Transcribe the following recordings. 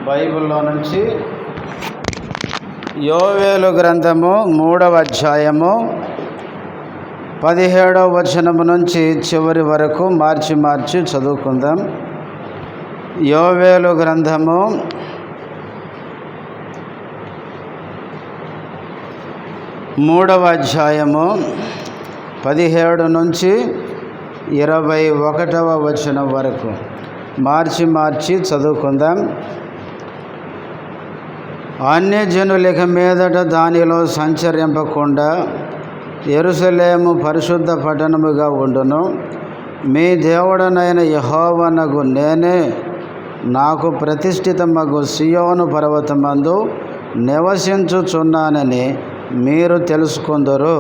బైబిల్లో నుంచి యోవేలు గ్రంథము 3వ అధ్యాయము 17వ వచనము నుంచి చివరి వరకు మార్చి చదువుకుందాం. యోవేలు గ్రంథము 3వ అధ్యాయము 17 నుంచి 21వ వచనం వరకు మార్చి చదువుకుందాం. అన్యజనులిక మీదట దానిలో సంచరింపకుండా యెరూషలేము పరిశుద్ధ పట్టణముగా ఉండును. మీ దేవుడనైన యెహోవానగు నేనే నాకు ప్రతిష్ఠితమగు సియోను పర్వతమందు నివసించుచున్నానని మీరు తెలుసుకొందురు.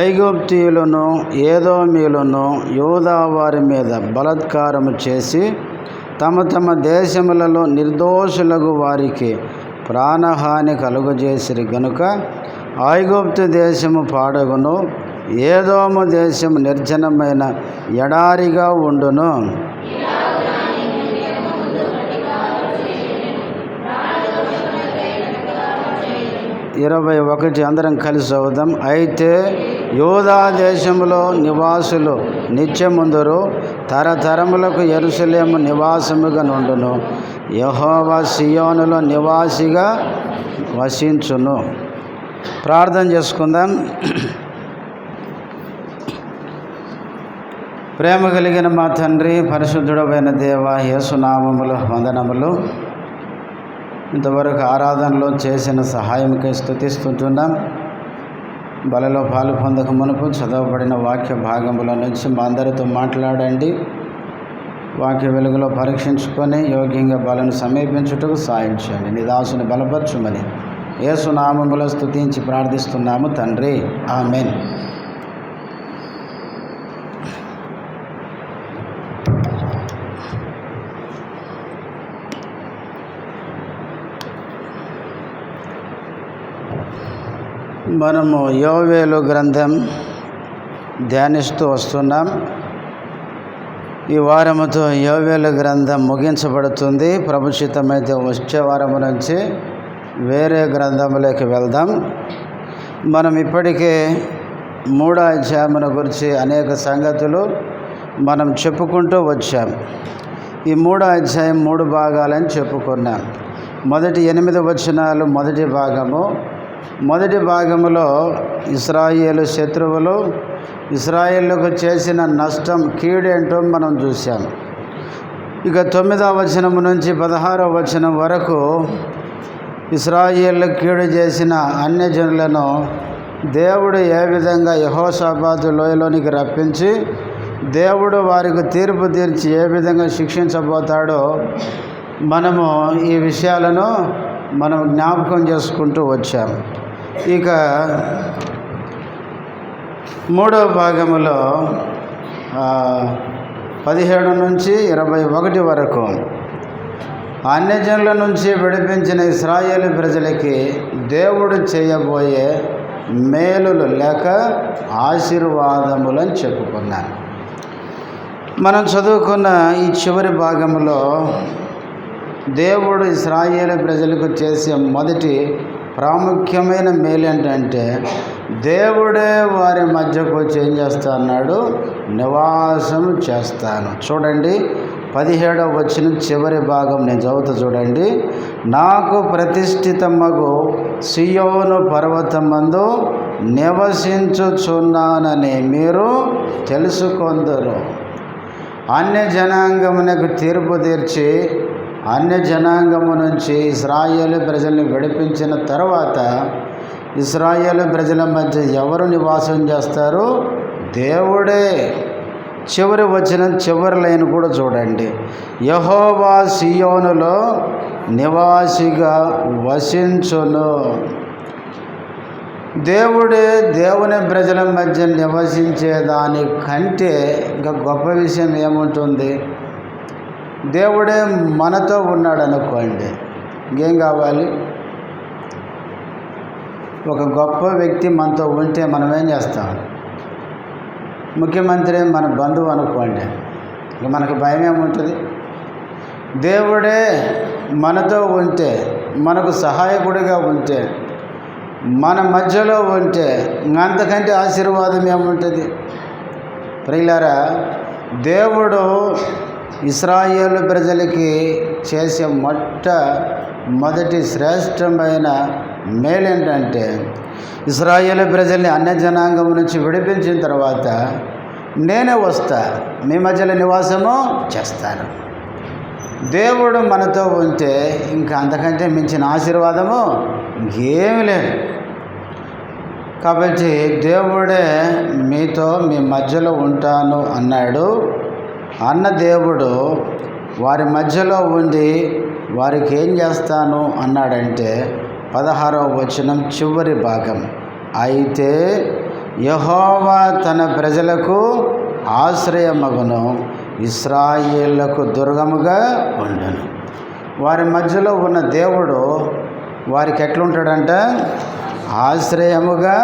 ఐగుప్తీయులను ఏదోమీయులను యూదా వారి మీద బలాత్కారము చేసి తమ దేశములలో నిర్దోషులకు వారికి ప్రాణహాని కలుగజేసిరి గనుక ఐగుప్తు దేశము పాడగును, ఏదోము దేశము నిర్జనమైన ఎడారిగా ఉండును. 21 అందరం కలిసి చదువుదాం. అయితే యూదా దేశములో నివాసులు నిత్యముందురు, తరతరములకు యెరూషలేము నివాసముగా నుండును. యెహోవా సియోనులో నివాసిగా వసించును. ప్రార్థన చేసుకుందాం. ప్రేమ కలిగిన మా తండ్రి, పరిశుద్ధుడైన దేవ, యేసునామములో వందనములు. ఇంతవరకు ఆరాధనలో చేసిన సహాయంకై స్తుతిస్తుంటున్నాం. బలలో పాలు పొందక మునుపు చదవబడిన వాక్య భాగముల నుంచి మా అందరితో మాట్లాడండి. వాక్య వెలుగులో పరీక్షించుకొని యోగ్యంగా బలను సమీపించుటకు సాయం చేయండి. నీ దాసుని బలపరచుమని యేసు నామములో స్తుతించి ప్రార్థిస్తున్నాము తండ్రి, ఆమేన్. మనము యోవేలు గ్రంథం ధ్యానిస్తూ వస్తున్నాం. ఈ వారముతో యోవేలు గ్రంథం ముగించబడుతుంది. ప్రభుచితమైతే వచ్చే వారము నుంచి వేరే గ్రంథములోకి వెళ్దాం. మనం ఇప్పటికే 3వ అధ్యాయముల గురించి అనేక సంగతులు మనం చెప్పుకుంటూ వచ్చాం. ఈ 3వ అధ్యాయం 3 భాగాలని చెప్పుకున్నాం. మొదటి 8 వచనాలు మొదటి భాగము. మొదటి భాగంలో ఇశ్రాయేలు శత్రువులు ఇశ్రాయేలుకు చేసిన నష్టం, కీడేంటో మనం చూసాం. ఇక 9వ వచనం నుంచి 16వ వచనం వరకు ఇశ్రాయేలు కీడు చేసిన అన్యజనులను దేవుడు ఏ విధంగా యెహోషాపాతు లోయలోనికి రప్పించి దేవుడు వారికి తీర్పు తీర్చి ఏ విధంగా శిక్షించబోతాడో మనము ఈ విషయాలను మనం జ్ఞాపకం చేసుకుంటూ వచ్చాం. ఇక 3వ భాగంలో 17 నుంచి 21 వరకు అన్యజనుల నుంచి విడిపించిన ఇశ్రాయేలు ప్రజలకి దేవుడు చేయబోయే మేలులు లేక ఆశీర్వాదములని చెప్పుకున్నాను. మనం చదువుకున్న ఈ చివరి భాగంలో దేవుడు ఇశ్రాయేలు ప్రజలకు చేసే మొదటి ప్రాముఖ్యమైన మేలు ఏంటంటే దేవుడే వారి మధ్యకు వచ్చి ఏం చేస్తా అన్నాడు, నివాసం చేస్తాను. చూడండి 17వ వచనం చివరి భాగం నేను చదువుతా చూడండి. నాకు ప్రతిష్ఠితమగు సియోను పర్వతమందు నివసించుచున్నానని మీరు తెలుసుకొందురు. అన్య జనాంగమునకు తీర్పు తీర్చి అన్య జనాంగము నుంచి ఇశ్రాయేలు ప్రజల్ని విడిపించిన తర్వాత ఇశ్రాయేలు ప్రజల మధ్య ఎవరు నివాసం చేస్తారు? దేవుడే. చివరి వచనం చివరి లైన్ కూడా చూడండి. యెహోవా సియోనులో నివాసిగా వసించును. దేవుడే దేవుని ప్రజల మధ్య నివసించేదాని కంటే ఇంకా గొప్ప విషయం ఏముంటుంది? దేవుడే మనతో ఉన్నాడు అనుకోండి, ఇంకేం కావాలి? ఒక గొప్ప వ్యక్తి మనతో ఉంటే మనం ఏం చేస్తాం? ముఖ్యమంత్రి మన బంధువు అనుకోండి, ఇక మనకు భయం ఏముంటుంది? దేవుడే మనతో ఉంటే, మనకు సహాయకుడిగా ఉంటే, మన మధ్యలో ఉంటే అంతకంటే ఆశీర్వాదం ఏముంటుంది? ప్రియులారా, దేవుడు ఇశ్రాయేలు ప్రజలకి చేసే మొదటి శ్రేష్టమైన మేలేంటంటే, ఇశ్రాయేలు ప్రజల్ని అన్య జనాంగం నుంచి విడిపించిన తర్వాత నేనే వస్తా, మీ మధ్యలో నివాసము చేస్తాను. దేవుడు మనతో ఉంటే ఇంకా అంతకంటే మించిన ఆశీర్వాదము ఇంకేమీ లేదు. కాబట్టి దేవుడే మీతో మీ మధ్యలో ఉంటాను అన్నాడు. అన్న దేవుడు వారి మధ్యలో ఉండి వారికి ఏం చేస్తాను అన్నాడంటే 16వ వచనం చివరి భాగం, అయితే యెహోవా తన ప్రజలకు ఆశ్రయమగును, ఇశ్రాయేలుకు దుర్గముగా ఉండును. వారి మధ్యలో ఉన్న దేవుడు వారికి ఎట్లుంటాడంట? ఆశ్రయముగా,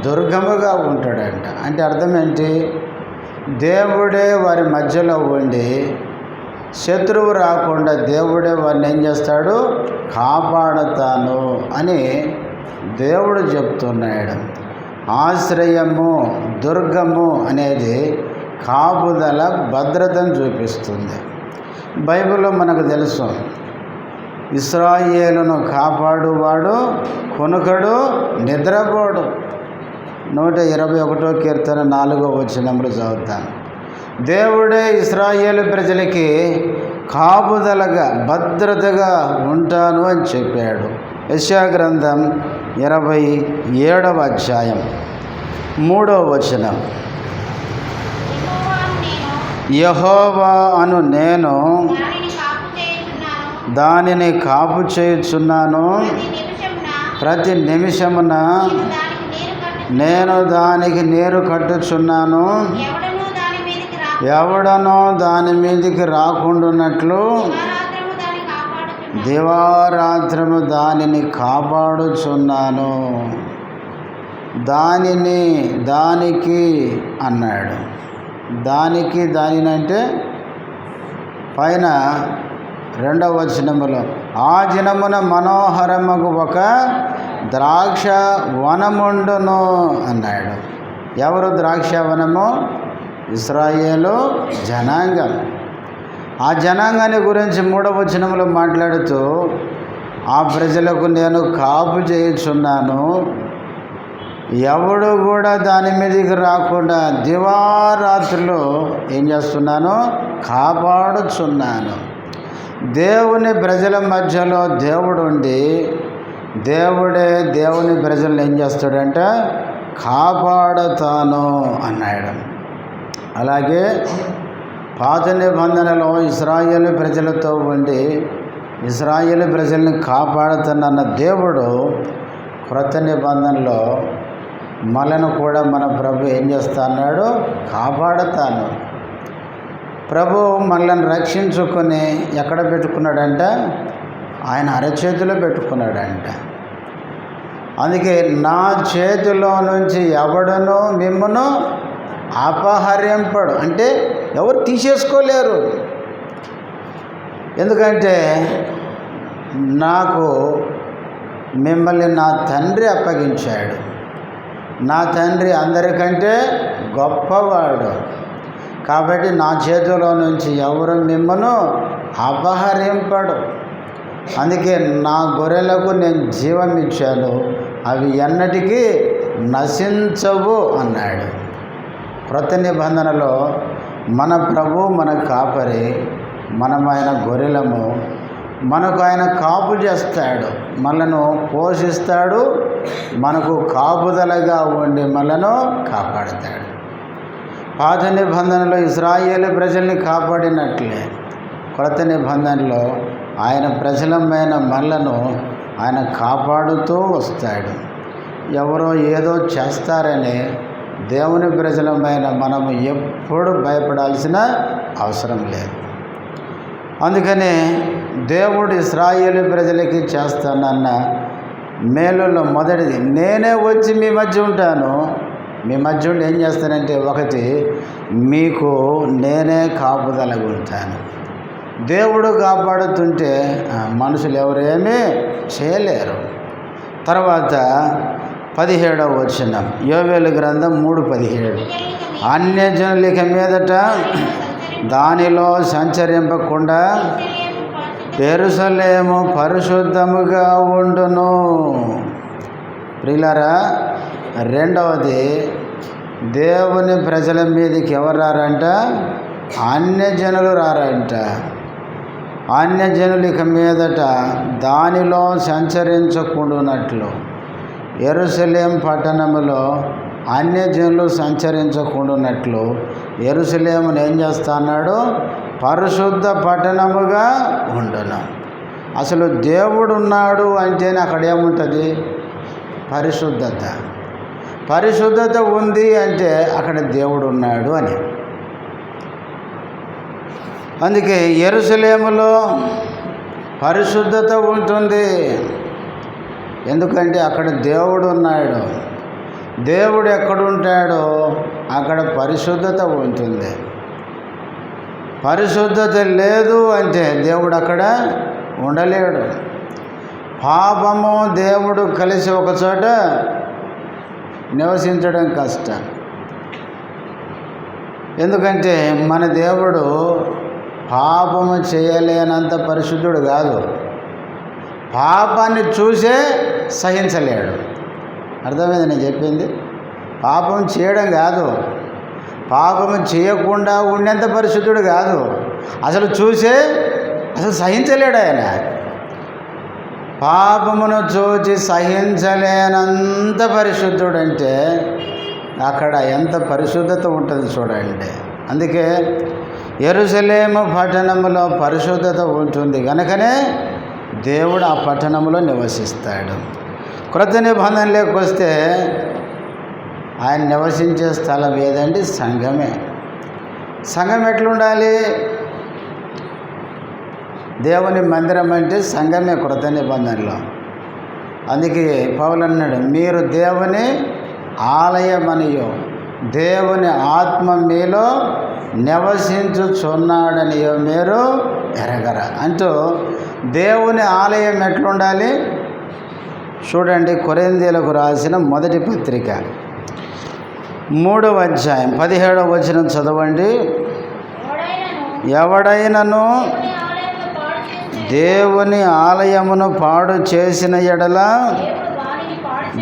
దుర్గముగా ఉంటాడంట. అంటే అర్థం ఏంటి? దేవుడే వారి మధ్యలో ఉండి శత్రువు రాకుండా దేవుడే వారిని ఏం చేస్తాడు? కాపాడుతాను అని దేవుడు చెప్తున్నాడు. ఆశ్రయము, దుర్గము అనేది కాపుదల, భద్రతను చూపిస్తుంది. బైబిల్లో మనకు తెలుసు, ఇశ్రాయేలును కాపాడువాడు కొనుకడు, నిద్రపోడు. 121వ కీర్తన 4వ వచనంలో చదువుతాను. దేవుడే ఇశ్రాయేలు ప్రజలకి కాపుదలగా, భద్రతగా ఉంటాను అని చెప్పాడు. యెషయా గ్రంథం 27వ అధ్యాయం 3వ వచనం, యెహోవా అను నేను దానిని కాపు చేయుచున్నాను, ప్రతి నిమిషమున నేను దానికి నీరు కట్టుచున్నాను, ఎవడనో దాని మీదికి రాకుండానట్లు దివారాత్రము దానిని కాపాడుచున్నాను. దానికి అన్నాడు. దానిని అంటే పైన 2వ వచనములో, ఆ దినమున మనోహరముకు ఒక ద్రాక్ష వనముండును అన్నాడు. ఎవరు ద్రాక్ష వనము? ఇశ్రాయేలు జనాంగం. ఆ జనాంగాన్ని గురించి 3వ వచనంలో మాట్లాడుతూ, ఆ ప్రజలకు నేను కాపు చేయుచున్నాను, ఎవడు కూడా దాని మీదకి రాకుండా దివారాత్రులు ఏం చేస్తున్నాను? కాపాడుచున్నాను. దేవుని ప్రజల మధ్యలో దేవుడు ఉండి దేవుని ప్రజలను ఏం చేస్తాడంటే కాపాడుతాను అన్నాడు. అలాగే పాత నిబంధనలో ఇశ్రాయేలు ప్రజలతో ఉండి ఇశ్రాయేలు ప్రజల్ని కాపాడుతున్న దేవుడు క్రొత్త నిబంధనలో మనను కూడా మన ప్రభు ఏం చేస్తున్నాడు? కాపాడుతాను. ప్రభు మనల్ని రక్షించుకొని ఎక్కడ పెట్టుకున్నాడంట? ఆయన అరచేతిలో పెట్టుకున్నాడంట. అందుకే నా చేతిలో నుంచి ఎవడనో మిమ్మను అపహరింపడు, అంటే ఎవరు తీసేసుకోలేరు. ఎందుకంటే నాకు మిమ్మల్ని నా తండ్రి అప్పగించాడు. నా తండ్రి అందరికంటే గొప్పవాడు. కాబట్టి నా చేతిలో నుంచి ఎవరు మిమ్మను అపహరింపడు. అందుకే నా గొర్రెలకు నేను జీవం ఇచ్చాను, అవి ఎన్నటికీ నశించవు అన్నాడు. క్రొత్త నిబంధనలో మన ప్రభు మన కాపరి, మనం ఆయన గొర్రెలము. మనకు ఆయన కాపు చేస్తాడు, మనను పోషిస్తాడు, మనకు కాపుదలగా ఉండి మనను కాపాడుతాడు. పాత నిబంధనలో ఇశ్రాయేలు ప్రజల్ని కాపాడినట్లే క్రొత్త నిబంధనలో ఆయన ప్రజలమైన మనలను ఆయన కాపాడుతూ వస్తాడు. ఎవరో ఏదో చేస్తారని దేవుని ప్రజలమైన మనము ఎప్పుడు భయపడాల్సిన అవసరం లేదు. అందుకని దేవుడు ఇశ్రాయేలు ప్రజలకి చేస్తానన్న మేలులో మొదటిది, నేనే వచ్చి మీ మధ్య ఉంటాను. మీ మధ్య ఉండి ఏం చేస్తానంటే, ఒకటి, మీకు నేనే కాపుదలగా ఉంటాను. దేవుడు కాపాడుతుంటే మనుషులు ఎవరేమీ చేయలేరు. తర్వాత 17వ వచనం, యోవేలు గ్రంథం 3:17, అన్యజనులిక మీదట దానిలో సంచరింపకుండా యెరూషలేము పరిశుద్ధముగా ఉండును. ప్రియులారా, రెండవది, దేవుని ప్రజల మీదకి ఎవరు రారంట? అన్యజనులు రారంట. అన్యజనులిక మీదట దానిలో సంచరించకుండానట్లు, యెరూషలేం పట్టణములో అన్యజనులు సంచరించకుండానట్లు యెరూషలేమును ఏం చేస్తా అన్నాడు? పరిశుద్ధ పట్టణముగా ఉండును. అసలు దేవుడు ఉన్నాడు అంటేనే అక్కడ ఏముంటుంది? పరిశుద్ధత. పరిశుద్ధత ఉంది అంటే అక్కడ దేవుడు ఉన్నాడు అని. అందుకే యెరూషలేములో పరిశుద్ధత ఉంటుంది. ఎందుకంటే అక్కడ దేవుడు ఉన్నాడు. దేవుడు ఎక్కడుంటాడో అక్కడ పరిశుద్ధత ఉంటుంది. పరిశుద్ధత లేదు అంటే దేవుడు అక్కడ ఉండలేడు. పాపము దేవుడు కలిసి ఒకచోట నివసించడం కష్టం. ఎందుకంటే మన దేవుడు పాపము చేయలేనంత పరిశుద్ధుడు కాదు. పాపాన్ని చూసే సహించలేడు. అర్థమైంది నేను చెప్పింది? పాపం చేయడం కాదు, పాపము చేయకుండా ఉండేంత పరిశుద్ధుడు కాదు. అసలు సహించలేడు ఆయన. పాపమును చూచి సహించలేనంత పరిశుద్ధుడు అంటే అక్కడ ఎంత పరిశుద్ధత ఉంటుంది చూడండి. అందుకే యెరూషలేము పట్టణంలో పరిశుద్ధత ఉంటుంది కనుకనే దేవుడు ఆ పట్టణంలో నివసిస్తాడు. క్రొత్త నిబంధనలోకి వస్తే ఆయన నివసించే స్థలం ఏదండి? సంఘమే. సంఘం ఎట్లుండాలి? దేవుని మందిరం అంటే సంఘమే క్రొత్త నిబంధనలో. అందుకే పౌలు అన్నాడు, మీరు దేవుని ఆలయమనియో దేవుని ఆత్మ మీలో నివసించుచున్నాడనియో మీరు ఎరగరా అంటూ దేవుని ఆలయం ఎట్లుండాలి చూడండి. కొరింథీయులకు రాసిన మొదటి పత్రిక 3వ అధ్యాయం 17వ వచనం చదవండి. ఎవడైనను దేవుని ఆలయమును పాడు చేసిన ఎడల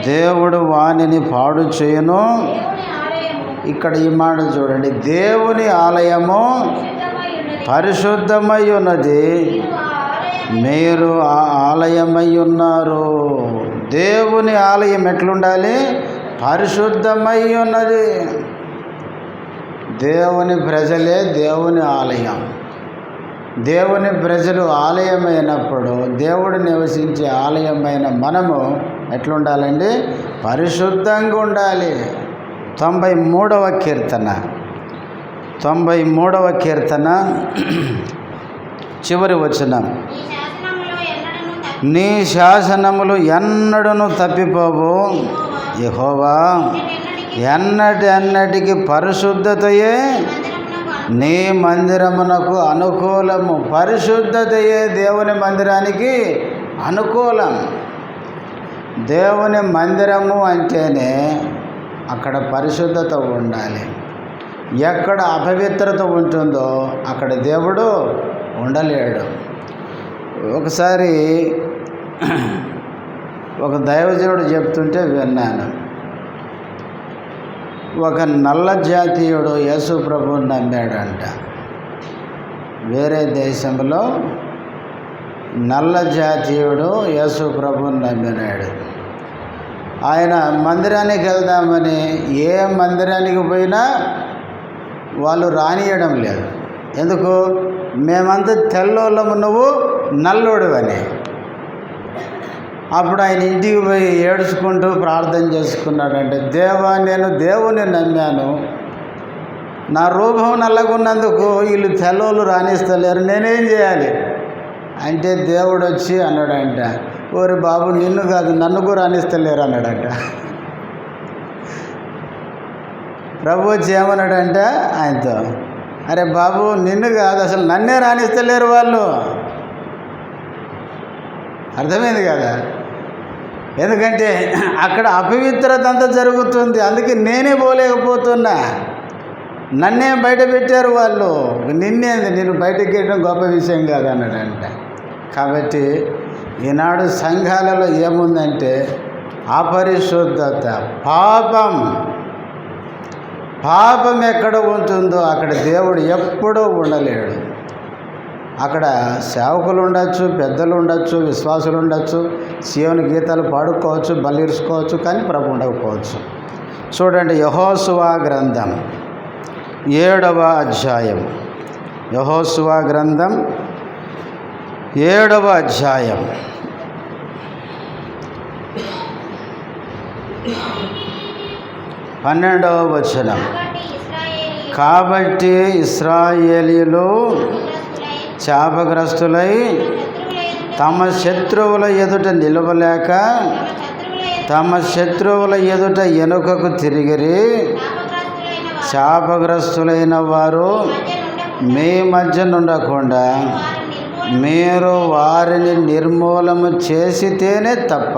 దేవుడు వానిని పాడు చేయును. ఇక్కడ ఈ మాట చూడండి, దేవుని ఆలయము పరిశుద్ధమై ఉన్నది, మీరు ఆ ఆలయమై ఉన్నారు. దేవుని ఆలయం ఎట్లుండాలి? పరిశుద్ధమై ఉన్నది. దేవుని ప్రజలే దేవుని ఆలయం. దేవుని ప్రజలు ఆలయమైనప్పుడు దేవుడు నివసించే ఆలయమైన మనము ఎట్లుండాలండి? పరిశుద్ధంగా ఉండాలి. 93వ కీర్తన చివరి వచనం, నీ శాసనములు ఎన్నడూను తప్పిపోవు యెహోవా, ఎన్నటికి పరిశుద్ధతయే నీ మందిరమునకు అనుకూలము. పరిశుద్ధతయే దేవుని మందిరానికి అనుకూలం. దేవుని మందిరము అంటేనే అక్కడ పరిశుద్ధత ఉండాలి. ఎక్కడ అపవిత్రత ఉంటుందో అక్కడ దేవుడు ఉండలేడు. ఒకసారి ఒక దైవజనుడు చెప్తుంటే విన్నాను. ఒక నల్ల జాతీయుడు యేసు ప్రభువుని నమ్మాడంట. వేరే దేశంలో నల్ల జాతీయుడు యేసు ప్రభువుని నమ్మినాడు. ఆయన మందిరానికి వెళ్దామని ఏ మందిరానికి పోయినా వాళ్ళు రానియడం లేదు. ఎందుకు? మేమంతా తెల్లోళ్ళము, నువ్వు నల్లోడివని. అప్పుడు ఆయన ఇంటికి పోయి ఏడుచుకుంటూ ప్రార్థన చేసుకున్నాడంటే, దేవా, నేను దేవుని నమ్మాను, నా రూపం నల్లగున్నందుకు వీళ్ళు తెల్లోళ్ళు రాణిస్తలేరు, నేనేం చేయాలి అంటే దేవుడు వచ్చి అన్నాడంట, ఓరి బాబు నిన్ను కాదు నన్ను కూడా రాణిస్తలేరు అన్నాడంట. ప్రభు వచ్చి ఏమన్నాడంట ఆయనతో, అరే బాబు నిన్ను కాదు అసలు నన్నే రాణిస్తలేరు వాళ్ళు. అర్థమైంది కదా? ఎందుకంటే అక్కడ అపవిత్రత అంతా జరుగుతుంది, అందుకే నేనే పోలేకపోతున్నా, నన్నే బయట పెట్టారు వాళ్ళు, నిన్నేంది నేను బయటకు వెళ్ళడం గొప్ప విషయం కాదు అన్నాడంట. కాబట్టి ఈనాడు సంఘాలలో ఏముందంటే అపరిశుద్ధత, పాపం ఎక్కడ ఉంటుందో అక్కడ దేవుడు ఎప్పుడూ ఉండలేడు. అక్కడ సేవకులు ఉండొచ్చు, పెద్దలు ఉండొచ్చు, విశ్వాసులు ఉండొచ్చు, సీయోను గీతాలు పాడుకోవచ్చు, బలిర్చుకోవచ్చు, కానీ ప్రభు ఉండకపోవచ్చు. చూడండి యెహోషువ గ్రంథం 7వ అధ్యాయం, యెహోషువ గ్రంథం 7వ అధ్యాయం 12వ వచనం. కాబట్టి ఇశ్రాయేలీయులు శాపగ్రస్తులై తమ శత్రువుల ఎదుట నిలవలేక తమ శత్రువుల ఎదుట వెనుకకు తిరిగిరి. శాపగ్రస్తులైన వారు మీ మధ్య నుండకుండా మీరు వారిని నిర్మూలము చేసితేనే తప్ప.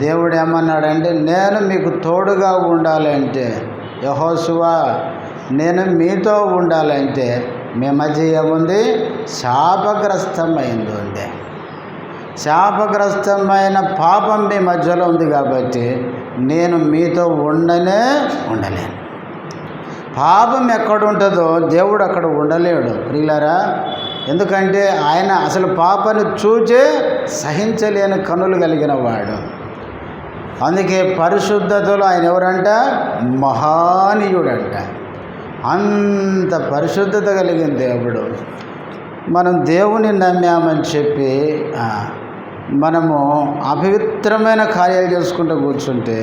దేవుడు ఏమన్నాడంటే, నేను మీకు తోడుగా ఉండాలంటే, యెహోషువ నేను మీతో ఉండాలంటే మీ మధ్య ఏముంది? శాపగ్రస్తమైంది ఉంది. శాపగ్రస్తమైన పాపం మీ మధ్యలో ఉంది కాబట్టి నేను మీతో ఉండలేను. పాపం ఎక్కడుంటుందో దేవుడు అక్కడ ఉండలేడు ప్రియులారా. ఎందుకంటే ఆయన అసలు పాపాన్ని చూచే సహించలేని కనులు కలిగిన వాడు. అందుకే పరిశుద్ధతలో ఆయన ఎవరంట? మహానీయుడంట. అంత పరిశుద్ధత కలిగిన దేవుడు. మనం దేవుని నమ్మామని చెప్పి మనము అపవిత్రమైన కార్యాలు చేసుకుంటూ కూర్చుంటే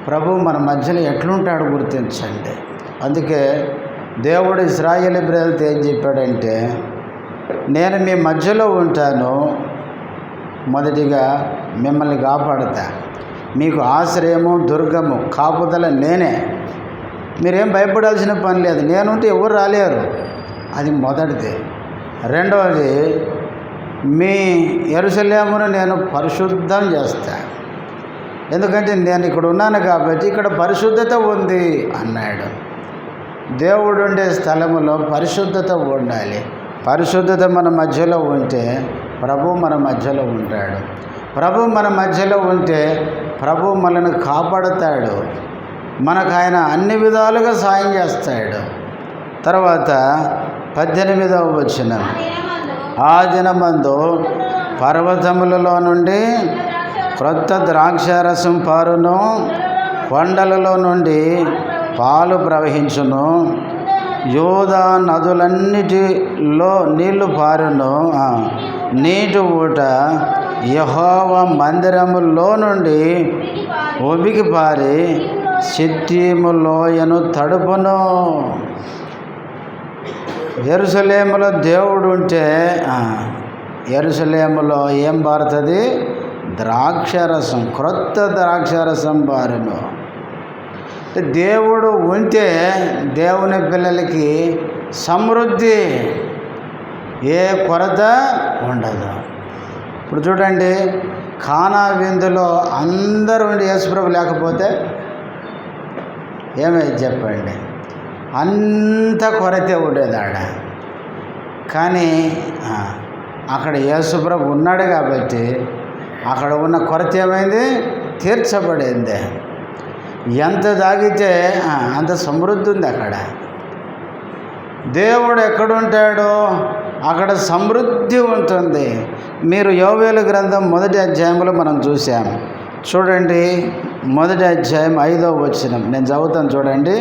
ప్రభు మన మధ్యలో ఎట్లుంటాడు గుర్తించండి. అందుకే దేవుడు ఇశ్రాయేలు ప్రజలతో ఏం చెప్పాడంటే, నేను మీ మధ్యలో ఉంటాను, మొదటిగా మిమ్మల్ని కాపాడుతా, మీకు ఆశ్రయము దుర్గము కాపుదల నేనే, మీరేం భయపడాల్సిన పని లేదు, నేనుంటే ఎవరు రాలేరు. అది మొదటిది. రెండవది, మీ యెరూషలేమును నేను పరిశుద్ధం చేస్తా, ఎందుకంటే నేను ఇక్కడ ఉన్నాను కాబట్టి ఇక్కడ పరిశుద్ధత ఉంది అన్నాడు. దేవుడు ఉండే స్థలములో పరిశుద్ధత ఉండాలి. పరిశుద్ధత మన మధ్యలో ఉంటే ప్రభు మన మధ్యలో ఉంటాడు. ప్రభు మన మధ్యలో ఉంటే ప్రభు మనల్ని కాపాడుతాడు. మనకు ఆయన అన్ని విధాలుగా సాయం చేస్తాడు. తర్వాత 18వ వచనం. ఆ దినమందు పర్వతములలో నుండి క్రొత్త ద్రాక్షారసం పారును, కొండలలో నుండి పాలు ప్రవహించును, యూదా నదులన్నిటిలో నీళ్లు పారును, నీటి ఊట యెహోవా మందిరములో నుండి ఉబికి పారి షిత్తీము లోయను తడుపును. యెరూషలేములో దేవుడు ఉంటే యెరూషలేములో ఏం పారుతుంది? ద్రాక్షరసం, క్రొత్త ద్రాక్షరసం పారును. దేవుడు ఉంటే దేవుని పిల్లలకి సమృద్ధి, ఏ కొరత ఉండదు. ఇప్పుడు చూడండి, కానా విందులో అందరూ ఉండి యేసుప్రభు లేకపోతే ఏమైంది చెప్పండి? అంత కొరతే ఉండేది ఆడ. కానీ అక్కడ యేసుప్రభు ఉన్నాడు కాబట్టి అక్కడ ఉన్న కొరత ఏమైంది? తీర్చబడింది. ఎంత తాగితే అంత సమృద్ధి ఉంది అక్కడ. దేవుడు ఎక్కడుంటాడో అక్కడ సమృద్ధి ఉంటుంది. మీరు యోవేలు గ్రంథం 1వ అధ్యాయంలో మనం చూసాం. చూడండి, 1వ అధ్యాయం 5వ వచనం నేను చదువుతాను చూడండి.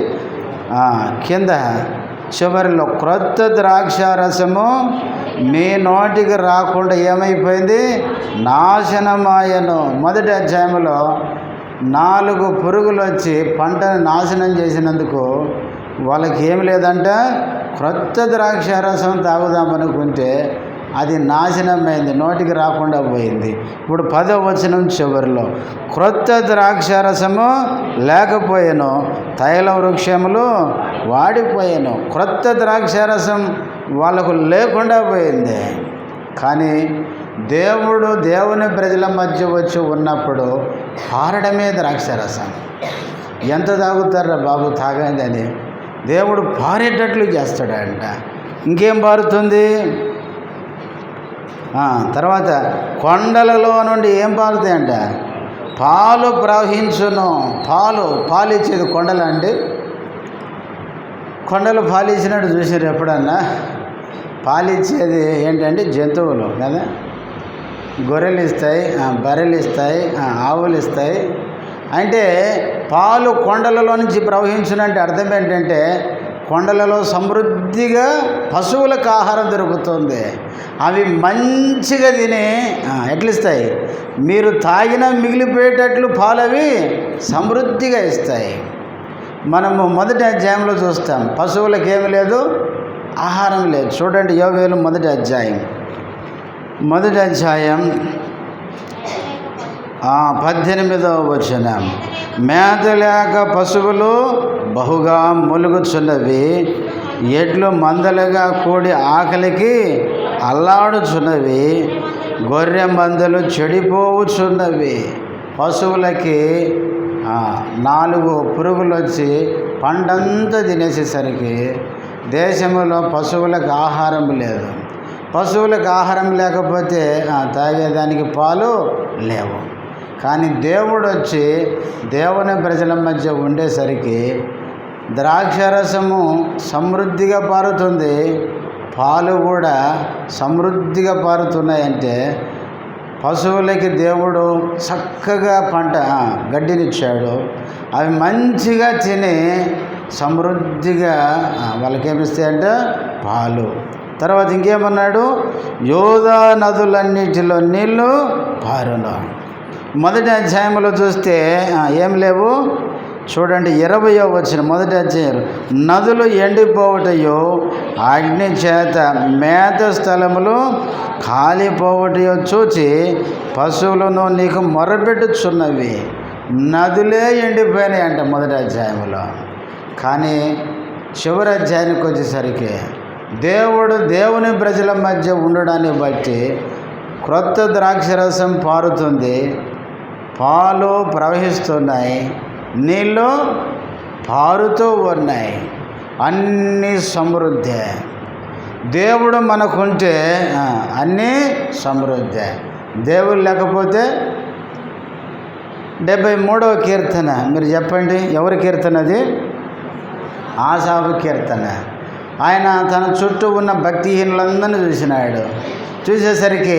కింద చివరిలో క్రొత్త ద్రాక్షారసము మీ నోటికి రాకుండా ఏమైపోయింది? నాశనమాయను. 1వ అధ్యాయంలో 4 పురుగులు వచ్చి పంటను నాశనం చేసినందుకు వాళ్ళకి ఏమి లేదంట, క్రొత్త ద్రాక్షారసం తాగుదామనుకుంటే అది నాశనమైంది, నోటికి రాకుండా పోయింది. ఇప్పుడు 10వ వచనం చివరిలో, క్రొత్త ద్రాక్షారసము లేకపోయాను, తైల వృక్షములు వాడిపోయాను. క్రొత్త ద్రాక్షారసం వాళ్ళకు లేకుండా పోయింది. కానీ దేవుని ప్రజల మధ్య వచ్చి ఉన్నప్పుడు పారడమే ద్రాక్షారసం. ఎంత తాగుతారా బాబు తాగండి అని దేవుడు పారేటట్లు చేస్తాడంట. ఇంకేం పారుతుంది? తర్వాత కొండలలో నుండి ఏం పారుతాయంట? పాలు ప్రవహించును. పాలు ఇచ్చేది కొండలు అండి. కొండలు పాలు ఇచ్చినట్టు చూసారు ఎప్పుడన్నా? పాలిచ్చేది ఏంటంటే జంతువులు కదా. గొర్రెలు ఇస్తాయి, బర్రెలు ఇస్తాయి, ఆవులు ఇస్తాయి. అంటే పాలు కొండలలో నుంచి ప్రవహించునంటే అర్థం ఏంటంటే కొండలలో సమృద్ధిగా పశువులకు ఆహారం దొరుకుతుంది. అవి మంచిగా తిని ఎట్లిస్తాయి? మీరు తాగినా మిగిలిపోయేటట్లు పాలు అవి సమృద్ధిగా ఇస్తాయి. మనము మొదటి అధ్యాయంలో చూస్తాం, పశువులకు ఏమి లేదు, ఆహారం లేదు. చూడండి, యోవేలు మొదటి అధ్యాయం 18వ వచనం, మేత లేక పశువులు బహుగా మూలుగుచున్నవి, ఎడ్లు మందలుగా కూడి ఆకలికి అల్లాడుచున్నవి, గొర్రె మందలు చెడిపోవుచున్నవి. పశువులకి 4 పురుగులు వచ్చి పంటంతా తినేసేసరికి దేశంలో పశువులకు ఆహారం లేదు. పశువులకు ఆహారం లేకపోతే తాగేదానికి పాలు లేవు. కానీ దేవుడు వచ్చి దేవుని ప్రజల మధ్య ఉండేసరికి ద్రాక్షారసము సమృద్ధిగా పారుతుంది, పాలు కూడా సమృద్ధిగా పారుతున్నాయంటే పశువులకి దేవుడు చక్కగా గడ్డినిచ్చాడు. అవి మంచిగా తిని సమృద్ధిగా వాళ్ళకేమిస్తాయంటే పాలు. తర్వాత ఇంకేమన్నాడు? యోదా నదులన్నిటిలో నీళ్ళు పారును. మొదటి అధ్యాయంలో చూస్తే ఏం లేవు. చూడండి, 20వ వచనం, మొదటి అధ్యాయం, నదులు ఎండిపోవటయో, అగ్ని చేత మేత స్థలములు కాలిపోవటయో చూచి పశువులను నీకు మొరపెట్టుచున్నవి. నదులే ఎండిపోయినాయి అంట మొదటి అధ్యాయంలో. కానీ చివరి అధ్యాయానికి వచ్చేసరికి దేవుని ప్రజల మధ్య ఉండడాన్ని బట్టి క్రొత్త ద్రాక్షరసం పారుతుంది, పాలు ప్రవహిస్తున్నాయి, నీళ్ళు పారుతూ ఉన్నాయి, అన్నీ సమృద్ధి. దేవుడు మనకుంటే అన్నీ సమృద్ధి. దేవుడు లేకపోతే 73వ కీర్తన మీరు చెప్పండి, ఎవరి కీర్తన అది? ఆసాపు కీర్తన. ఆయన తన చుట్టూ ఉన్న భక్తిహీనులందరినీ చూసినాడు. చూసేసరికి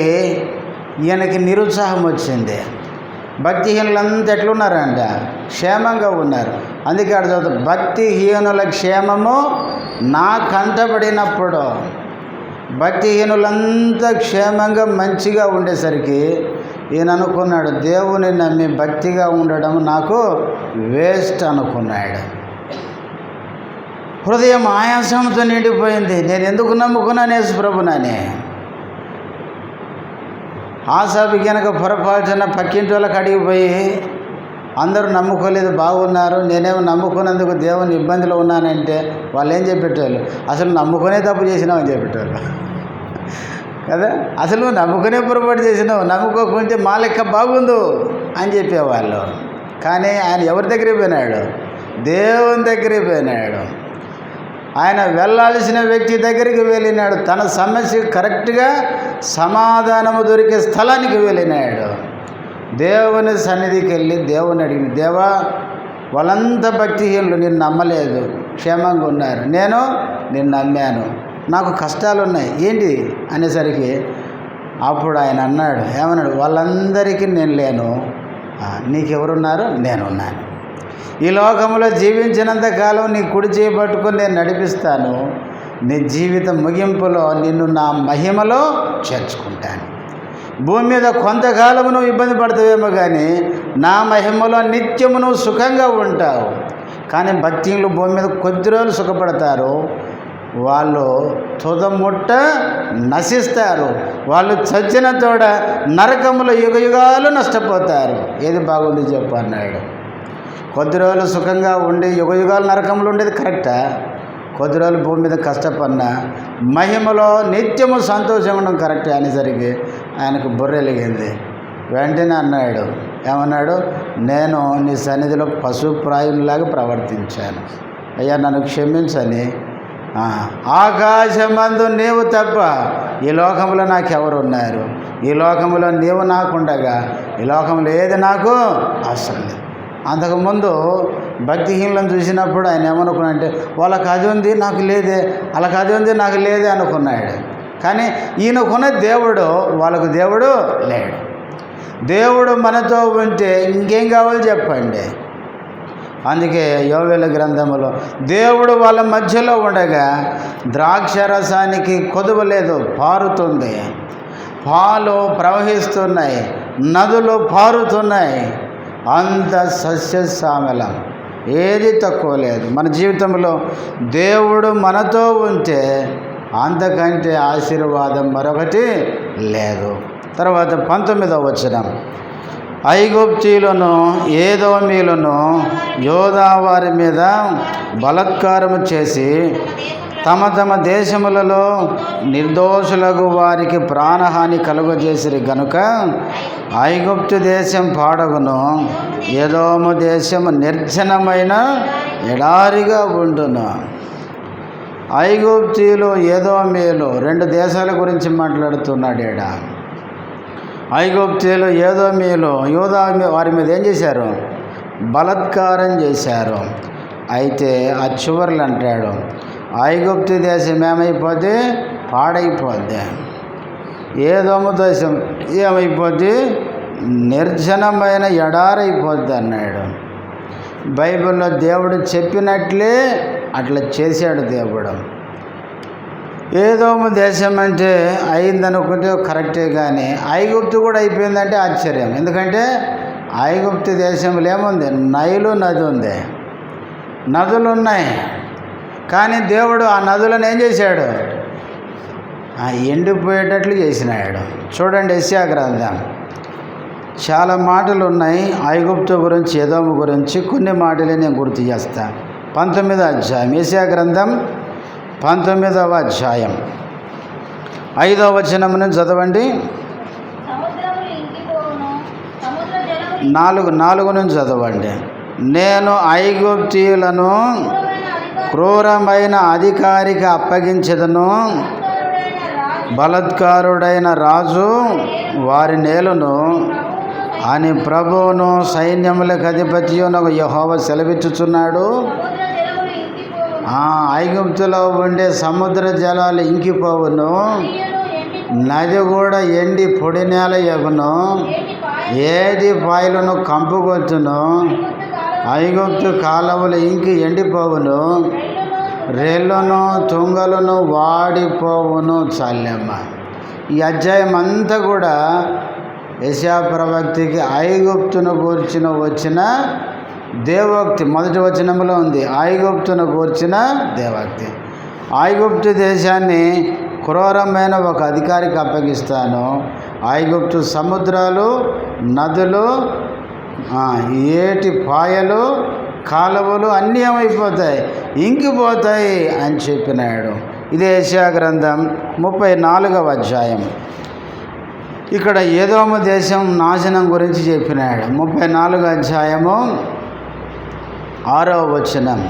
ఈయనకి నిరుత్సాహం వచ్చింది. భక్తిహీనులంతా ఎట్లున్నారంట? క్షేమంగా ఉన్నారు. అందుకే అక్కడ చదువుతాం, భక్తిహీనుల క్షేమము నా కంటపడినప్పుడు. భక్తిహీనులంతా క్షేమంగా మంచిగా ఉండేసరికి ఈయన అనుకున్నాడు, దేవుని నమ్మి భక్తిగా ఉండడం నాకు వేస్ట్ అనుకున్నాడు. హృదయం ఆయాసంతో నిండిపోయింది. నేను ఎందుకు నమ్ముకున్నాను యేసు ప్రభునని. ఆసాపుకి కనుక పొరపాటున పక్కింటి వాళ్ళకి అడిగిపోయి, అందరూ నమ్ముకోలేదు బాగున్నారు, నేనేమో నమ్ముకున్నందుకు దేవుని ఇబ్బందిలో ఉన్నానంటే వాళ్ళు ఏం చెప్పేటోళ్ళు? అసలు నమ్ముకునే తప్పు చేసినావు అని చెప్పేటోళ్ళు కదా. అసలు నువ్వు నమ్ముకునే పొరపాటు చేసినావు, నమ్ముకోకుంటే మా లెక్క బాగుండు అని చెప్పేవాళ్ళు. కానీ ఆయన ఎవరి దగ్గరికి పోయినాడు? దేవుని దగ్గరికి పోయినాడు. ఆయన వెళ్ళాల్సిన వ్యక్తి దగ్గరికి వెళ్ళినాడు. తన సమస్యకు కరెక్ట్గా సమాధానము దొరికే స్థలానికి వెళ్ళినాడు. దేవుని సన్నిధికి వెళ్ళి దేవుని అడిగిన, దేవా వాళ్ళంతా భక్తిహీనులు, నిన్ను నమ్మలేదు, క్షేమంగా ఉన్నారు, నేను నిన్ను నమ్మాను, నాకు కష్టాలు ఉన్నాయి ఏంటి అనేసరికి అప్పుడు ఆయన అన్నాడు, ఏమన్నాడు? వాళ్ళందరికీ నేను లేను, నీకెవరున్నారు? నేనున్నాను. ఈ లోకంలో జీవించినంత కాలం నీ కుడి చేయి పట్టుకొని నేను నడిపిస్తాను, నీ జీవితం ముగింపులో నిన్ను నా మహిమలో చేర్చుకుంటాను. భూమి మీద కొంతకాలము నువ్వు ఇబ్బంది పడతావేమో కానీ నా మహిమలో నిత్యము నువ్వు సుఖంగా ఉంటావు. కానీ భక్తులు భూమి మీద కొద్ది రోజులు సుఖపడతారు, వాళ్ళు తుదముట్ట నశిస్తారు. వాళ్ళు చచ్చిన తోడ నరకములో యుగయుగాలు నష్టపోతారు. ఏది బాగుంది చెప్పు అన్నాడు. కొద్ది రోజులు సుఖంగా ఉండి యుగయుగాలు నరకములు ఉండేది కరెక్టా? కొద్ది రోజులు భూమి మీద కష్టపడినా మహిమలో నిత్యము సంతోషంగా ఉండడం కరెక్టే అనేసరికి ఆయనకు బుర్రెలిగింది. వెంటనే అన్నాడు, ఏమన్నాడు? నేను నీ సన్నిధిలో పశుప్రాయునిలాగా ప్రవర్తించాను, అయ్యా నన్ను క్షమించని. ఆకాశమందు నీవు తప్ప ఈ లోకంలో నాకెవరు ఉన్నారు? ఈ లోకంలో నీవు నాకుండగా ఈ లోకంలో ఏది నాకు అవసరం లేదు. అంతకుముందు భక్తిహీనులను చూసినప్పుడు ఆయన ఏమనుకున్నాడంటే వాళ్ళకి అది ఉంది నాకు లేదే, వాళ్ళకి అది ఉంది నాకు లేదే అనుకున్నాడు. కానీ ఈయనకున్న దేవుడు వాళ్ళకు దేవుడు లేడు. దేవుడు మనతో ఉంటే ఇంకేం కావాలి చెప్పండి. అందుకే యోవేలు గ్రంథములో దేవుడు వాళ్ళ మధ్యలో ఉండగా ద్రాక్షరసానికి కొదువ లేదు, పారుతుంది, పాలు ప్రవహిస్తున్నాయి, నదులు పారుతున్నాయి, అంత సస్యశ్యామలం, ఏది తక్కువ లేదు. మన జీవితంలో దేవుడు మనతో ఉంటే అంతకంటే ఆశీర్వాదం మరొకటి లేదు. తర్వాత 19వ వచనం, ఐగుప్తీయులను ఏదోమీయులను యోధా వారి మీద బలాత్కారము చేసి తమ తమ దేశములలో నిర్దోషులకు వారికి ప్రాణహాని కలుగజేసిరి గనుక ఐగుప్తు దేశం పాడగును, ఏదోము దేశము నిర్జనమైన ఎడారిగా ఉండును. ఐగుప్తీయులు ఏదోమీయులు 2 దేశాల గురించి మాట్లాడుతున్నాడు ఈడ. ఐగుప్తీయులు ఏదోమీయులు యోధా వారి మీద ఏం చేశారు? బలాత్కారం చేశారు. అయితే ఆ చివర్లు అంటాడు, ఐగుప్తు దేశం ఏమైపోద్ది? పాడైపోద్ది. ఏదోము దేశం ఏమైపోద్ది? నిర్జనమైన ఎడారైపోద్ది అన్నాడు. బైబిల్లో దేవుడు చెప్పినట్లే అట్లా చేశాడు దేవుడు. ఏదోము దేశం అంటే అయిందనుకుంటే కరెక్టే, కానీ ఐగుప్తు కూడా అయిపోయిందంటే ఆశ్చర్యం. ఎందుకంటే ఐగుప్తు దేశంలో ఏముంది? నైలు నది ఉంది, నదులు ఉన్నాయి. కానీ దేవుడు ఆ నదులను ఏం చేశాడు? ఎండిపోయేటట్లు చేసినాడు. చూడండి యెషయా గ్రంథం, చాలా మాటలు ఉన్నాయి ఐగుప్తు గురించి, ఏదోము గురించి. కొన్ని మాటలే నేను గుర్తు చేస్తా. 19వ అధ్యాయం, యెషయా గ్రంథం 19వ అధ్యాయం 5వ వచనం నుంచి చదవండి. 4 నుంచి చదవండి. నేను ఐగుప్తీయులను క్రూరమైన అధికారికి అప్పగించెదను, బలాత్కారుడైన రాజు వారి నేలును అని ప్రభువును సైన్యములకు అధిపతియునగు యెహోవా సెలవిచ్చుచున్నాడు. ఐగుప్తులో ఉండే సముద్ర జలాలు ఇంకిపోవును, నది కూడా ఎండి పొడి నేల ఎగును, ఏది పాయలను కంపుకొచ్చును, ఐగుప్తు కాలువలు ఇంకి ఎండిపోవును, రెల్లును తుంగలను వాడిపోవును. చాలమ్మ. ఈ అధ్యాయం అంతా కూడా యెషయా ప్రవక్తకి ఐగుప్తును గూర్చిన వచ్చిన దేవోక్తి. మొదటి వచనంలో ఉంది ఐగుప్తును గూర్చిన దేవోక్తి. ఐగుప్తు దేశాన్ని క్రూరమైన ఒక అధికారికి అప్పగిస్తాను. ఐగుప్తు సముద్రాలు, నదులు, ఏటి పాయలు, కాలువలు అన్నీ ఏమైపోతాయి? ఇంకిపోతాయి అని చెప్పినాడు. ఇది యెషయా గ్రంథం 34వ అధ్యాయం. ఇక్కడ ఏదోము దేశం నాశనం గురించి చెప్పినాడు. 34వ అధ్యాయము 6వ వచనం,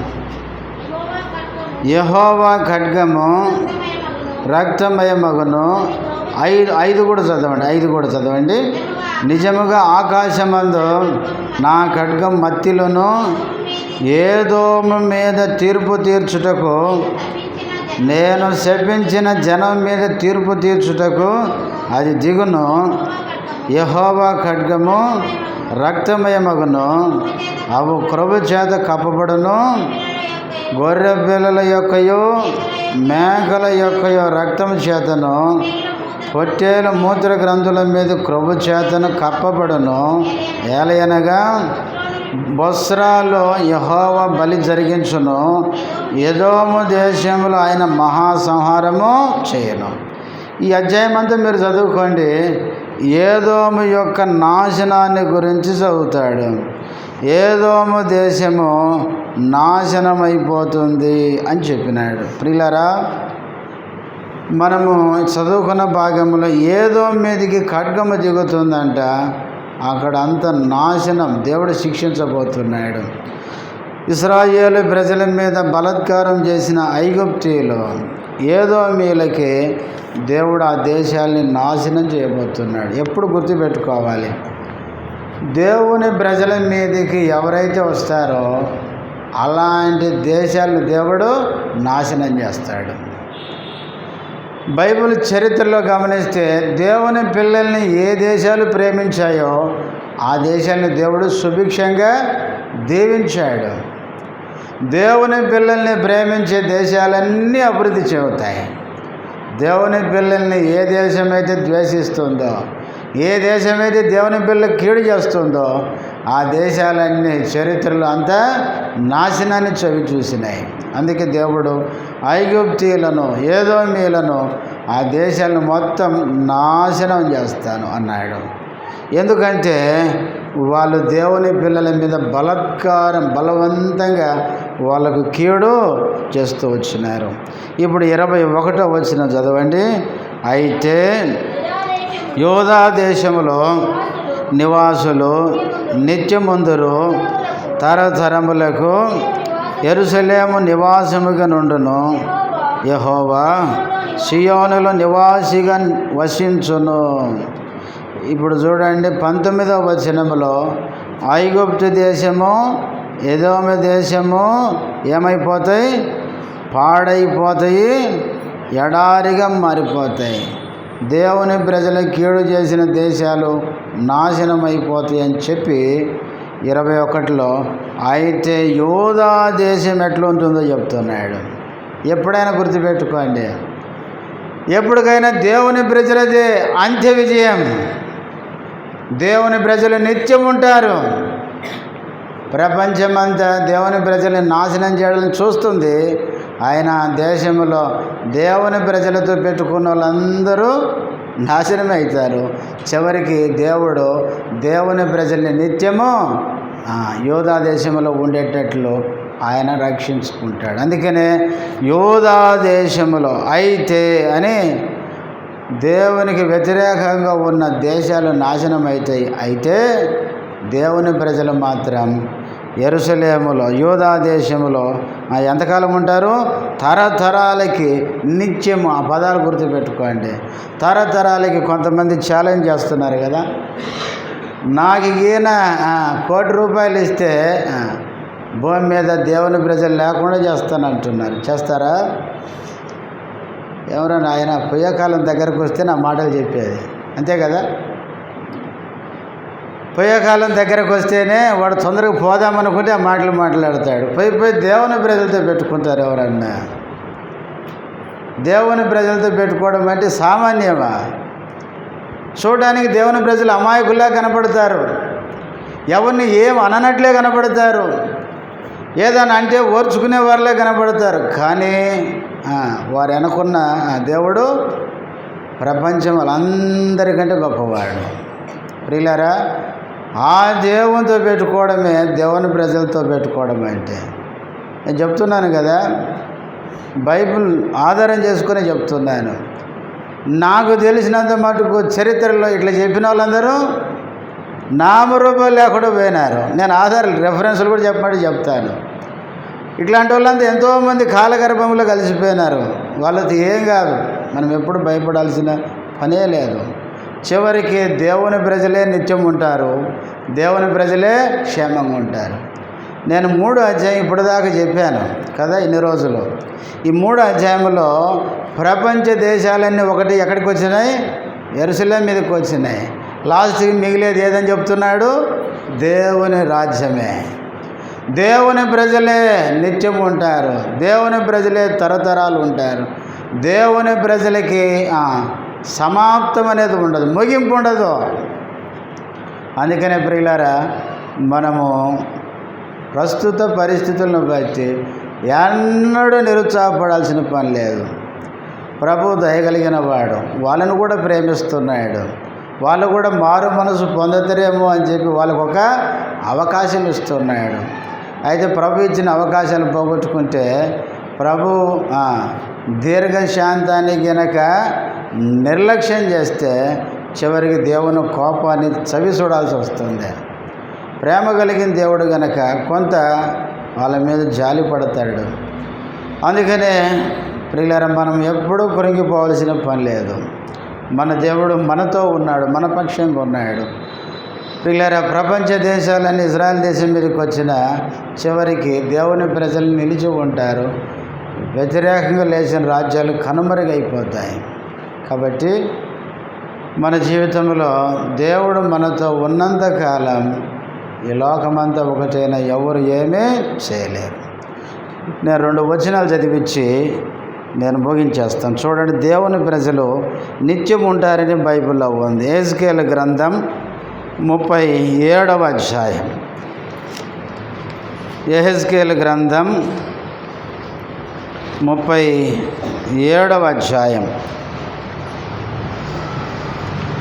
యెహోవా ఖడ్గము రక్తమయమగును. 5 కూడా చదవండి, 5 కూడా చదవండి. నిజముగా ఆకాశమందు నా ఖడ్గం మత్తిలోను ఏదోము మీద తీర్పు తీర్చుటకు, నేను శపించిన జనం మీద తీర్పు తీర్చుటకు అది దిగును. యెహోవా ఖడ్గము రక్తమయమగును, అవు కృప చేత కప్పబడును. గొర్రె పిల్లల యొక్కయో మేకల యొక్కయో రక్తం చేతను పొట్టేలు మూత్ర గ్రంథుల మీద క్రొవ్వు చేతను కప్పబడును. ఏలయనగా బొస్రాలో యెహోవా బలి జరిగించును. ఎదోము దేశంలో ఆయన మహాసంహారము చేయను. ఈ అధ్యాయం అంతా మీరు చదువుకోండి. ఏదోము యొక్క నాశనాన్ని గురించి చదువుతాడు. ఏదోము దేశము నాశనమైపోతుంది అని చెప్పినాడు. ప్రియులారా, మనము చదువుకున్న భాగంలో ఏదోము మీదకి ఖడ్గము దిగుతుందంట. అక్కడ అంత నాశనం దేవుడు శిక్షించబోతున్నాడు. ఇశ్రాయేలు ప్రజల మీద బలాత్కారం చేసిన ఐగుప్తీయులు ఏదోమీయులకి దేవుడు ఆ దేశాల్ని నాశనం చేయబోతున్నాడు. ఎప్పుడు గుర్తుపెట్టుకోవాలి, దేవుని ప్రజల మీదకి ఎవరైతే వస్తారో అలాంటి దేశాలను దేవుడు నాశనం చేస్తాడు. బైబిల్ చరిత్రలో గమనిస్తే దేవుని పిల్లల్ని ఏ దేశాలు ప్రేమించాయో ఆ దేశాన్ని దేవుడు సుభిక్షంగా దీవించాడు. దేవుని పిల్లల్ని ప్రేమించే దేశాలన్నీ అభివృద్ధి చెందుతాయి. దేవుని పిల్లల్ని ఏ దేశమైతే ద్వేషిస్తుందో, ఏ దేశమైతే దేవుని పిల్లలు కీడు చేస్తుందో ఆ దేశాలన్నీ చరిత్రలో అంతా నాశనాన్ని చవి చూసినాయి. అందుకే దేవుడు ఐగుప్తీయులను ఏదోమీయులను ఆ దేశాలను మొత్తం నాశనం చేస్తాను అన్నాడు. ఎందుకంటే వాళ్ళు దేవుని పిల్లల మీద బలవంతంగా వాళ్ళకు కీడు చేస్తూ వచ్చినారు. ఇప్పుడు 21వ వచనం చదవండి. అయితే యోధా దేశములో నివాసులు నిత్యముందురు తరతరములకు యెరూషలేము నివాసముగా నుండును. యెహోవా సియోనులో నివాసిగా వసించును. ఇప్పుడు చూడండి 19వ వచనములో ఐగుప్తు దేశము ఎదోము దేశము ఏమైపోతాయి? పాడైపోతాయి, ఎడారిగా మారిపోతాయి. దేవుని ప్రజలు కీడు చేసిన దేశాలు నాశనం అయిపోతాయి అని చెప్పి 21లో అయితే యోధా దేశం ఎట్లా ఉంటుందో చెప్తున్నాడు. ఎప్పుడైనా గుర్తుపెట్టుకోండి, ఎప్పటికైనా దేవుని ప్రజలదే అంత్య విజయం. దేవుని ప్రజలు నిత్యం ఉంటారు. ప్రపంచమంతా దేవుని ప్రజల్ని నాశనం చేయడం చూస్తుంది. ఆయన దేశంలో దేవుని ప్రజలతో పెట్టుకున్న వాళ్ళందరూ నాశనమే అవుతారు. చివరికి దేవుడు దేవుని ప్రజల్ని నిత్యము యోధా దేశంలో ఉండేటట్లు ఆయన రక్షించుకుంటాడు. అందుకనే యోధా దేశంలో అయితే అని దేవునికి వ్యతిరేకంగా ఉన్న దేశాలు నాశనం అవుతాయి. అయితే దేవుని ప్రజలు మాత్రం యెరూషలేములో యోధా దేశంలో ఎంతకాలం ఉంటారు? తరతరాలకి నిత్యము. ఆ పదాలు గుర్తుపెట్టుకోండి. తరతరాలకి కొంతమంది ఛాలెంజ్ చేస్తున్నారు కదా, నాకు ఈయన ₹1,00,00,000 ఇస్తే భూమి మీద దేవుని ప్రజలు లేకుండా చేస్తానంటున్నారు. చేస్తారా? ఎవరైనా ఆయన పొయ్యకాలం దగ్గరకు వస్తే నా మాటలు చెప్పేది అంతే కదా. పొయ్యకాలం దగ్గరకు వస్తేనే వాడు తొందరగా పోదామనుకుంటే ఆ మాటలు మాట్లాడతాడు. పోయి దేవుని ప్రజలతో పెట్టుకుంటారు. ఎవరన్నా దేవుని ప్రజలతో పెట్టుకోవడం అంటే సామాన్యమా? చూడడానికి దేవుని ప్రజలు అమాయకుల్లా కనపడతారు. ఎవరిని ఏం అననట్లే కనపడతారు. ఏదైనా అంటే ఓర్చుకునే వారిలే కనపడతారు. కానీ వారు అనుకున్న దేవుడు ప్రపంచం వాళ్ళందరికంటే గొప్పవాడు. ప్రియులారా, ఆ దేవునితో పెట్టుకోవడమే దేవుని ప్రజలతో పెట్టుకోవడం అంటే. నేను చెప్తున్నాను కదా, బైబిల్ ఆధారం చేసుకుని చెప్తున్నాను. నాకు తెలిసినంత మటుకు చరిత్రలో ఇట్లా చెప్పిన వాళ్ళందరూ నామరూపాలు లేకుండా పోయినారు. నేను రెఫరెన్స్లు కూడా చెప్పమంటే చెప్తాను. ఇట్లాంటి వాళ్ళంతా ఎంతోమంది కాలగర్భంలో కలిసిపోయినారు. వాళ్ళతో ఏం కాదు, మనం ఎప్పుడు భయపడాల్సిన పనే లేదు. చివరికి దేవుని ప్రజలే నిత్యం ఉంటారు, దేవుని ప్రజలే క్షేమంగా ఉంటారు. నేను 3వ అధ్యాయం ఇప్పటిదాకా చెప్పాను కదా ఇన్ని రోజులు. ఈ 3వ అధ్యాయంలో ప్రపంచ దేశాలన్నీ ఒకటి ఎక్కడికి వచ్చినాయి? యెరూషలేము మీదకి వచ్చినాయి. లాస్ట్కి మిగిలేది ఏదని చెప్తున్నాడు? దేవుని రాజ్యమే. దేవుని ప్రజలే నిత్యం ఉంటారు, దేవుని ప్రజలే తరతరాలు ఉంటారు. దేవుని ప్రజలకి సమాప్తం అనేది ఉండదు, ముగింపు ఉండదు. అందుకనే ప్రియులారా, మనము ప్రస్తుత పరిస్థితులను బట్టి ఎన్నడూ నిరుత్సాహపడాల్సిన పని లేదు. ప్రభు దయగలిగిన వాడు, వాళ్ళను కూడా ప్రేమిస్తున్నాడు. వాళ్ళు కూడా మారు మనసు పొందుతారేమో అని చెప్పి వాళ్ళకు ఒక అవకాశం ఇస్తున్నాడు. అయితే ప్రభు ఇచ్చిన అవకాశాలు పోగొట్టుకుంటే ప్రభు దీర్ఘశాంతాన్ని గనక నిర్లక్ష్యం చేస్తే చివరికి దేవుని కోపాన్ని చవి చూడాల్సి వస్తుంది. ప్రేమ కలిగిన దేవుడు గనక కొంత వాళ్ళ మీద జాలి పడతాడు. అందుకనే ప్రియులారా, మనం ఎప్పుడూ కృంగిపోవాల్సిన పని లేదు. మన దేవుడు మనతో ఉన్నాడు, మన పక్షంగా ఉన్నాడు. ప్రియులారా, ప్రపంచ దేశాలన్నీ ఇజ్రాయెల్ దేశం మీదకి వచ్చిన చివరికి దేవుని ప్రజలు నిలిచి ఉంటారు. వ్యతిరేకంగా లేచిన రాజ్యాలు కనుమరుగైపోతాయి. కాబట్టి మన జీవితంలో దేవుడు మనతో ఉన్నంతకాలం ఈ లోకమంతా ఒకటైనా ఎవరు ఏమీ చేయలేరు. నేను 2 వచనాలు చదివించి నేను ముగించేస్తాను. చూడండి, దేవుని ప్రజలు నిత్యం ఉంటారని బైబిల్లో ఉంది. యెహెజ్కేలు గ్రంథం 37వ అధ్యాయం. యెహెజ్కేలు గ్రంథం 37వ అధ్యాయం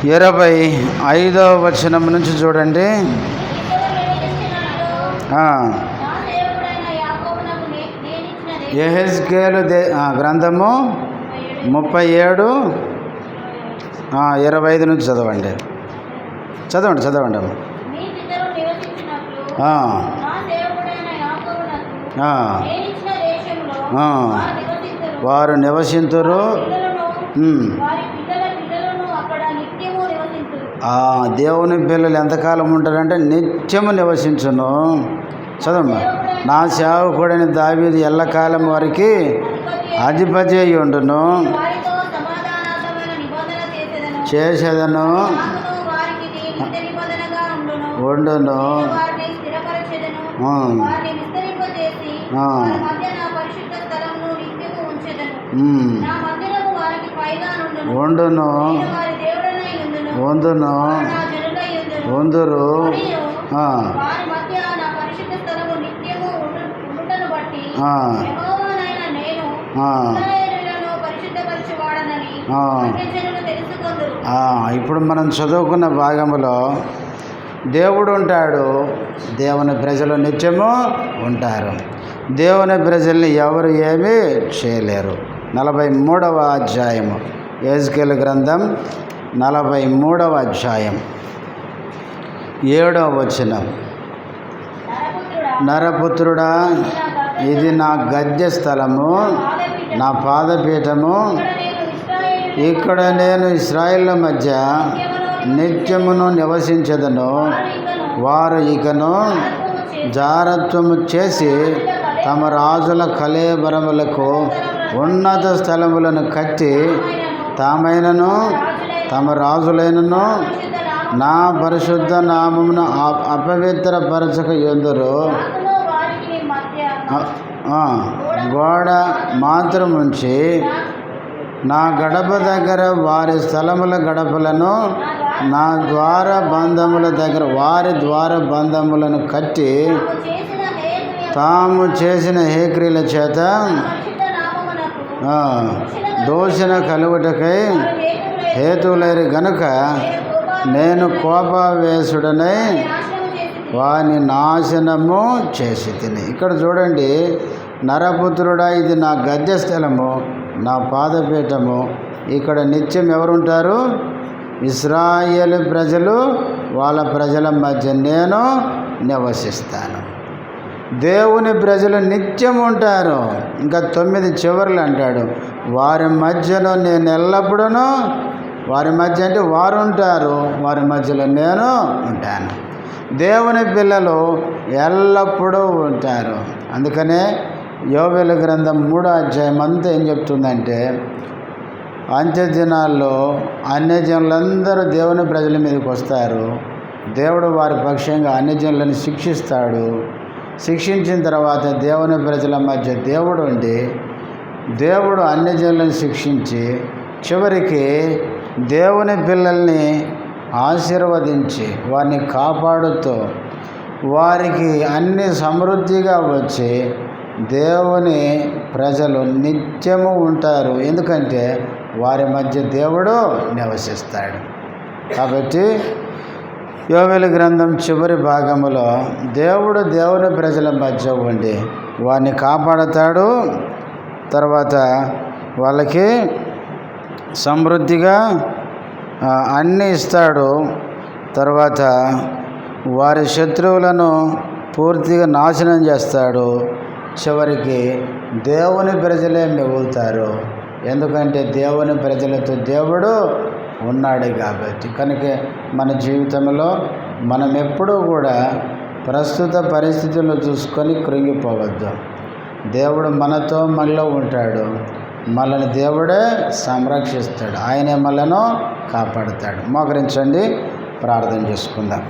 25వ వచనం నుంచి చూడండి. యెహెజ్కేలు గ్రంథము 37 25 నుంచి చదవండి. వారు నివసింతురు, దేవుని పిల్లలు ఎంతకాలం ఉంటారంటే నిత్యము నివసించును. చదవమ్మా. నా సేవకుడైన దావీదు ఎల్లకాలం వారికి అధిపతి అయి ఉండును, చేసేదను, ఉండును. ఉండును, వందును, వందురు. ఇప్పుడు మనం చదువుకున్న భాగంలో దేవుడు ఉంటాడు, దేవుని ప్రజలు నిత్యము ఉంటారు. దేవుని ప్రజల్ని ఎవరు ఏమీ చేయలేరు. 43వ అధ్యాయము యెహెజ్కేలు గ్రంథం 43వ అధ్యాయం 7వ వచనం. నరపుత్రుడా, ఇది నా గద్య స్థలము, నా పాదపీఠము. ఇక్కడ నేను ఇశ్రాయేళ్ల మధ్య నిత్యమును నివసించదను. వారు ఇకను జారత్వము చేసి తమ రాజుల కళేబరములకు ఉన్నత స్థలములను కట్టి తామైనను తమ రాజులైనను నా పరిశుద్ధ నామమును అపవిత్రపరచక ఎందురు. గోడ మాత్రం ఉంచి నా గడప దగ్గర వారి స్థలముల గడపలను, నా ద్వార బంధముల దగ్గర వారి ద్వార బంధములను కట్టి తాము చేసిన హేక్రియల చేత దూషణ కలుగుటకై హేతువులేరు గనుక నేను కోపావేశుడనై వాని నాశనము చేసి తిని. ఇక్కడ చూడండి, నరపుత్రుడా, ఇది నా గద్య స్థలము, నా పాదపీఠము. ఇక్కడ నిత్యం ఎవరుంటారు? ఇశ్రాయేలు ప్రజలు, వాళ్ళ ప్రజల మధ్య నేను నివసిస్తాను. దేవుని ప్రజలు నిత్యం ఉంటారు. ఇంకా 9 చివర్లు అంటాడు, వారి మధ్యలో నేను ఎల్లప్పుడూ, వారి మధ్య అంటే వారు ఉంటారు, వారి మధ్యలో నేను ఉంటాను. దేవుని పిల్లలు ఎల్లప్పుడూ ఉంటారు. అందుకనే యోబేలు గ్రంథం 3వ అధ్యాయం అంతా ఏం చెప్తుందంటే, అంత్య దినాల్లో అన్యజనులందరూ దేవుని ప్రజల మీదకి వస్తారు. దేవుడు వారి పక్షంగా అన్యజనులను శిక్షిస్తాడు. శిక్షించిన తర్వాత దేవుని ప్రజల మధ్య దేవుడు ఉండి, దేవుడు అన్యజనులను శిక్షించి చివరికి దేవుని పిల్లల్ని ఆశీర్వదించి వారిని కాపాడుతూ వారికి అన్ని సమృద్ధిగా వచ్చి దేవుని ప్రజలు నిత్యము ఉంటారు. ఎందుకంటే వారి మధ్య దేవుడు నివసిస్తాడు. కాబట్టి యోవేలు గ్రంథం చివరి భాగములో దేవుని ప్రజల మధ్య ఉండి వారిని కాపాడతాడు. తర్వాత వాళ్ళకి సమృద్ధిగా అన్నీ ఇస్తాడు. తర్వాత వారి శత్రువులను పూర్తిగా నాశనం చేస్తాడు. చివరికి దేవుని ప్రజలే మిగులుతారు. ఎందుకంటే దేవుని ప్రజలతో దేవుడు ఉన్నాడు కాబట్టి. కనుక మన జీవితంలో మనం ఎప్పుడూ కూడా ప్రస్తుత పరిస్థితులను చూసుకొని కృంగిపోవద్దు. దేవుడు మనతో మనలో ఉంటాడు. మనల్ని దేవుడే సంరక్షిస్తాడు. ఆయనే మనలను కాపాడుతాడు. మోకరించండి, ప్రార్థన చేసుకుందాం.